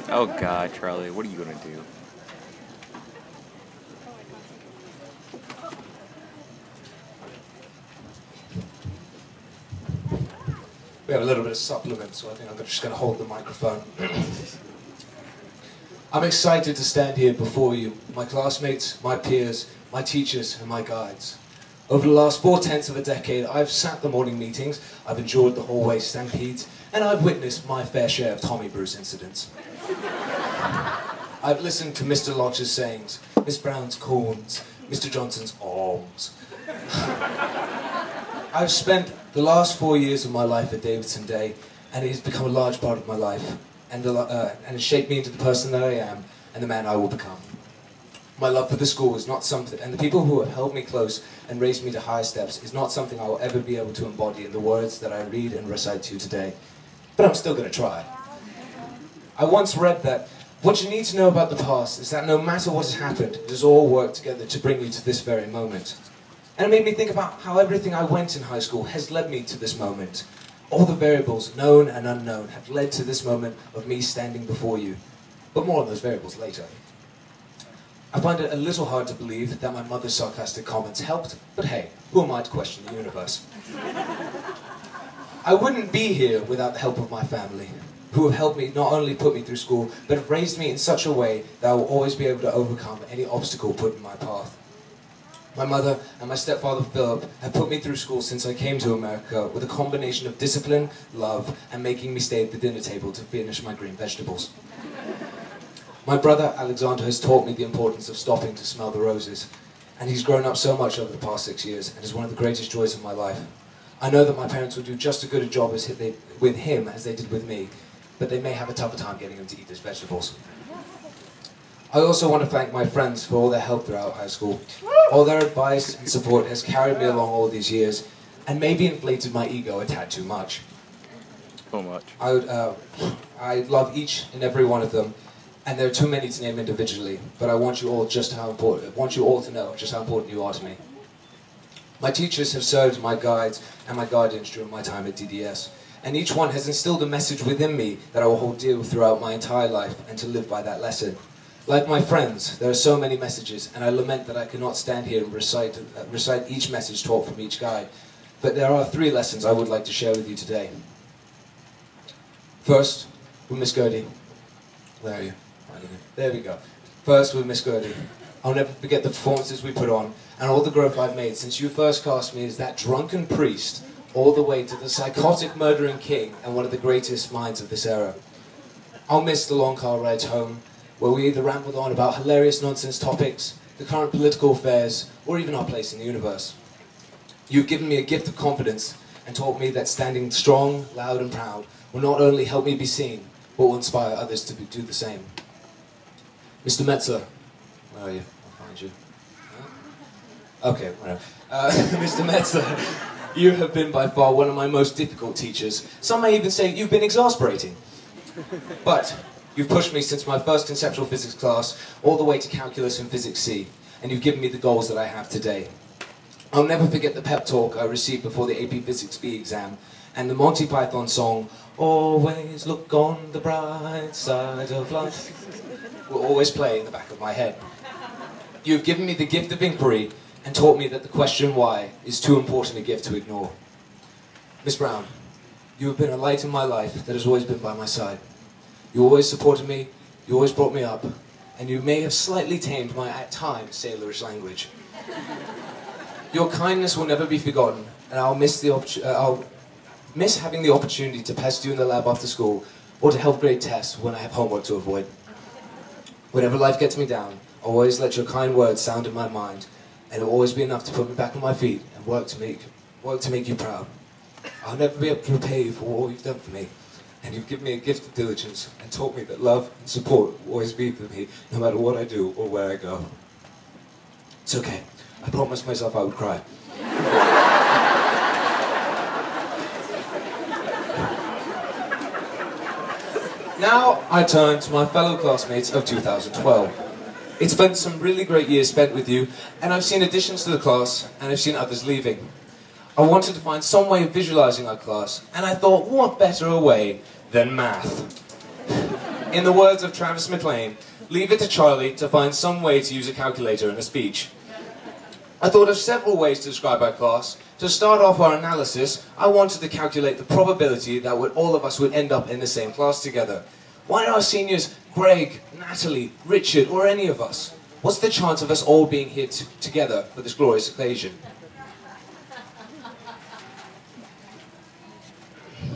Oh God, Charlie, what are you gonna do? We have a little bit of supplement, so I think I'm just going to hold the microphone. I'm excited to stand here before you, my classmates, my peers, my teachers, and my guides. Over the last 4/10 of a decade, I've sat the morning meetings, I've endured the hallway stampedes, and I've witnessed my fair share of Tommy Bruce incidents. I've listened to Mr. Lodge's sayings, Miss Brown's corns, Mr. Johnson's arms. I've spent the last 4 years of my life at Davidson Day, and it has become a large part of my life, and it's shaped me into the person that I am, and the man I will become. My love for the school is not something, and the people who have held me close and raised me to higher steps is not something I will ever be able to embody in the words that I read and recite to you today. But I'm still going to try. I once read that what you need to know about the past is that no matter what has happened, it has all worked together to bring you to this very moment. And it made me think about how everything I went in high school has led me to this moment. All the variables, known and unknown, have led to this moment of me standing before you. But more on those variables later. I find it a little hard to believe that my mother's sarcastic comments helped, but hey, who am I to question the universe? I wouldn't be here without the help of my family, who have helped me not only put me through school, but have raised me in such a way that I will always be able to overcome any obstacle put in my path. My mother and my stepfather Philip have put me through school since I came to America with a combination of discipline, love, and making me stay at the dinner table to finish my green vegetables. My brother Alexander has taught me the importance of stopping to smell the roses, and he's grown up so much over the past 6 years and is one of the greatest joys of my life. I know that my parents will do just as good a job with him as they did with me, but they may have a tougher time getting him to eat his vegetables. I also want to thank my friends for all their help throughout high school. All their advice and support has carried me along all these years, and maybe inflated my ego a tad too much. So much. I love each and every one of them, and there are too many to name individually, but I want you all to know just how important you are to me. My teachers have served my guides and my guardians during my time at DDS, and each one has instilled a message within me that I will hold dear throughout my entire life and to live by that lesson. Like my friends, there are so many messages, and I lament that I cannot stand here and recite each message taught from each guide. But there are 3 lessons I would like to share with you today. First, with Miss Gertie. Where are you? There we go. First, with Miss Gertie. I'll never forget the performances we put on, and all the growth I've made since you first cast me as that drunken priest, all the way to the psychotic murdering king and one of the greatest minds of this era. I'll miss the long car rides home, where we either rambled on about hilarious nonsense topics, the current political affairs, or even our place in the universe. You've given me a gift of confidence and taught me that standing strong, loud and proud will not only help me be seen, but will inspire others to do the same. Mr. Metzler, where are you? I'll find you. Huh? Okay, whatever. Mr. Metzler, you have been by far one of my most difficult teachers. Some may even say you've been exasperating. But you've pushed me since my first conceptual physics class all the way to calculus and physics C, and you've given me the goals that I have today. I'll never forget the pep talk I received before the AP Physics B exam, and the Monty Python song, "Always look on the bright side of life," will always play in the back of my head. You've given me the gift of inquiry and taught me that the question why is too important a gift to ignore. Miss Brown, you have been a light in my life that has always been by my side. You always supported me, you always brought me up, and you may have slightly tamed my, at times, sailorish language. Your kindness will never be forgotten, and I'll miss having the opportunity to pester you in the lab after school, or to help grade tests when I have homework to avoid. Whenever life gets me down, I'll always let your kind words sound in my mind, and it'll always be enough to put me back on my feet and work to make you proud. I'll never be able to repay you for all you've done for me. And you've given me a gift of diligence and taught me that love and support will always be for me, no matter what I do or where I go. It's okay. I promised myself I would cry. Now I turn to my fellow classmates of 2012. It's been some really great years spent with you, and I've seen additions to the class, and I've seen others leaving. I wanted to find some way of visualizing our class, and I thought, what better a way than math? In the words of Travis McLean, leave it to Charlie to find some way to use a calculator in a speech. I thought of several ways to describe our class. To start off our analysis, I wanted to calculate the probability that all of us would end up in the same class together. Why not our seniors, Greg, Natalie, Richard, or any of us? What's the chance of us all being here together for this glorious occasion?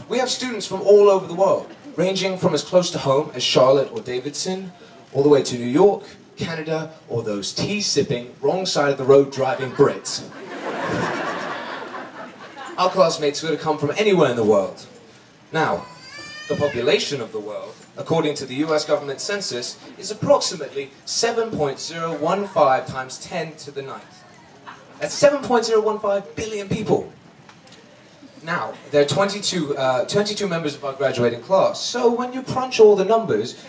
We have students from all over the world, ranging from as close to home as Charlotte or Davidson, all the way to New York, Canada, or those tea-sipping, wrong side of the road driving Brits. Our classmates could have come from anywhere in the world. Now, the population of the world, according to the US government census, is approximately 7.015 times 10 to the 9th. That's 7.015 billion people. Now, there are 22 members of our graduating class, so when you crunch all the numbers,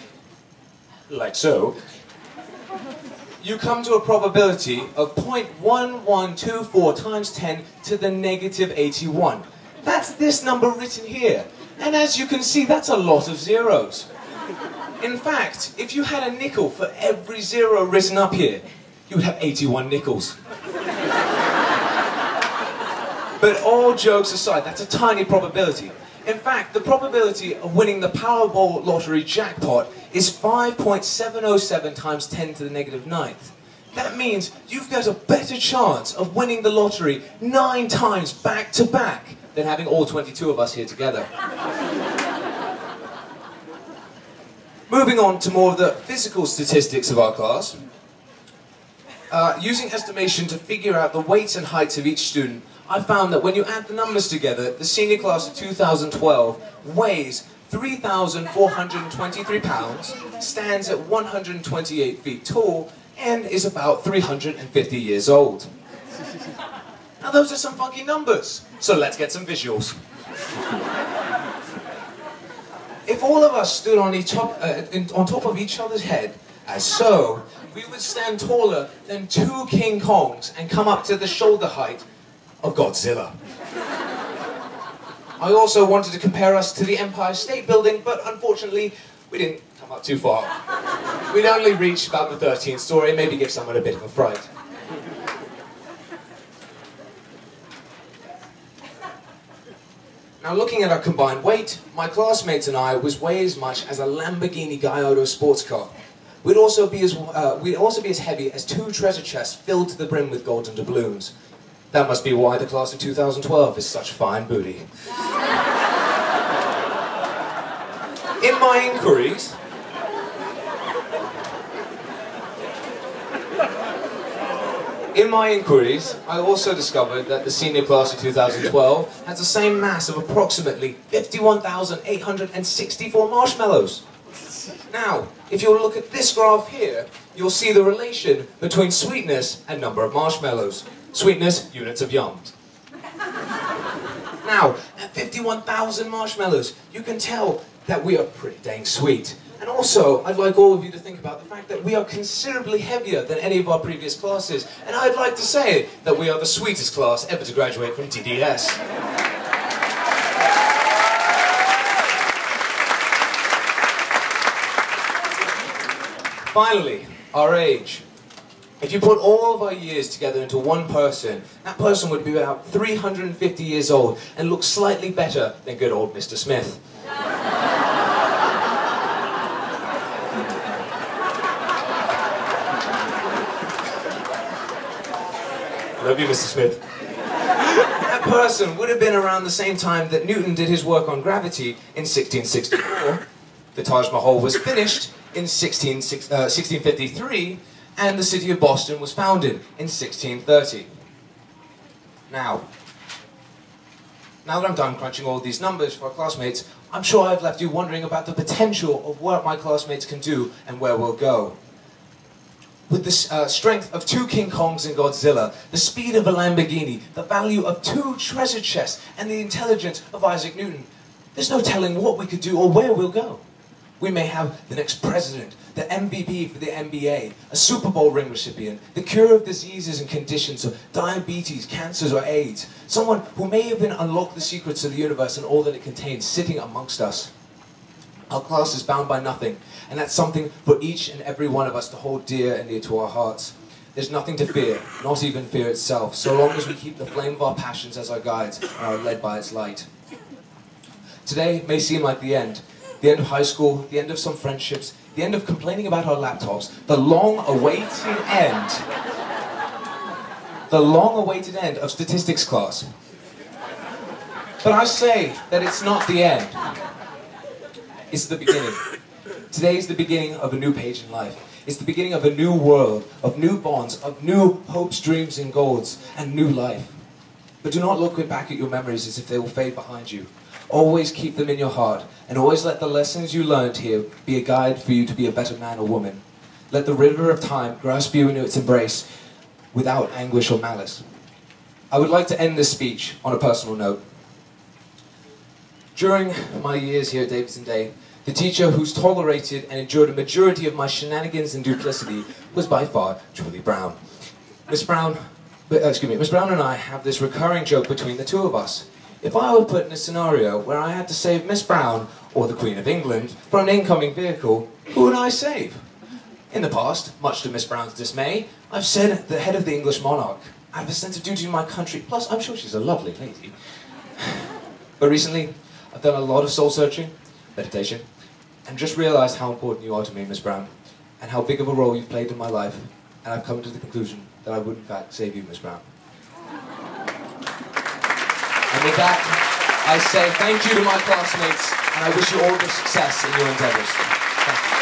like so, you come to a probability of 0.1124 times 10 to the negative 81. That's this number written here. And as you can see, that's a lot of zeros. In fact, if you had a nickel for every zero written up here, you would have 81 nickels. But all jokes aside, that's a tiny probability. In fact, the probability of winning the Powerball lottery jackpot is 5.707 times 10 to the negative 9th. That means you've got a better chance of winning the lottery 9 times back to back than having all 22 of us here together. Moving on to more of the physical statistics of our class. Using estimation to figure out the weights and heights of each student, I found that when you add the numbers together, the senior class of 2012 weighs 3,423 pounds, stands at 128 feet tall, and is about 350 years old. Now those are some funky numbers, so let's get some visuals. If all of us stood on top of each other's head, as so, we would stand taller than 2 King Kongs and come up to the shoulder height of Godzilla. I also wanted to compare us to the Empire State Building, but unfortunately, we didn't come up too far. We'd only reached about the 13th story and maybe give someone a bit of a fright. Now looking at our combined weight, my classmates and I was weigh as much as a Lamborghini Gallardo sports car. We'd also be as heavy as 2 treasure chests filled to the brim with golden doubloons. That must be why the class of 2012 is such fine booty. In my inquiries, I also discovered that the senior class of 2012 has the same mass of approximately 51,864 marshmallows. Now, if you look at this graph here, you'll see the relation between sweetness and number of marshmallows. Sweetness, units of yums. Now, at 51,000 marshmallows, you can tell that we are pretty dang sweet. And also, I'd like all of you to think about the fact that we are considerably heavier than any of our previous classes. And I'd like to say that we are the sweetest class ever to graduate from TDS. Finally, our age. If you put all of our years together into one person, that person would be about 350 years old and look slightly better than good old Mr. Smith. Love you, Mr. Smith. That person would have been around the same time that Newton did his work on gravity in 1664. The Taj Mahal was finished in 1653, and the city of Boston was founded in 1630. Now that I'm done crunching all these numbers for our classmates, I'm sure I've left you wondering about the potential of what my classmates can do and where we'll go. With the strength of 2 King Kongs and Godzilla, the speed of a Lamborghini, the value of 2 treasure chests, and the intelligence of Isaac Newton, there's no telling what we could do or where we'll go. We may have the next president, the MVP for the NBA, a Super Bowl ring recipient, the cure of diseases and conditions of diabetes, cancers, or AIDS, someone who may even unlock the secrets of the universe and all that it contains sitting amongst us. Our class is bound by nothing, and that's something for each and every one of us to hold dear and dear to our hearts. There's nothing to fear, not even fear itself, so long as we keep the flame of our passions as our guides and are led by its light. Today may seem like the end of high school, the end of some friendships, the end of complaining about our laptops, the long-awaited end of statistics class. But I say that it's not the end. It's the beginning. Today is the beginning of a new page in life. It's the beginning of a new world, of new bonds, of new hopes, dreams, and goals, and new life. But do not look back at your memories as if they will fade behind you. Always keep them in your heart, and always let the lessons you learned here be a guide for you to be a better man or woman. Let the river of time grasp you into its embrace without anguish or malice. I would like to end this speech on a personal note. During my years here at Davidson Day, the teacher who's tolerated and endured a majority of my shenanigans and duplicity was by far Julie Brown. Miss Brown and I have this recurring joke between the two of us. If I were put in a scenario where I had to save Miss Brown or the Queen of England from an incoming vehicle, who would I save? In the past, much to Miss Brown's dismay, I've said the head of the English monarch. I have a sense of duty to my country, plus I'm sure she's a lovely lady. But recently, I've done a lot of soul-searching, meditation, and just realised how important you are to me, Miss Brown, and how big of a role you've played in my life, and I've come to the conclusion that I would in fact save you, Miss Brown. And with that, I say thank you to my classmates, and I wish you all the success in your endeavours. Thank you.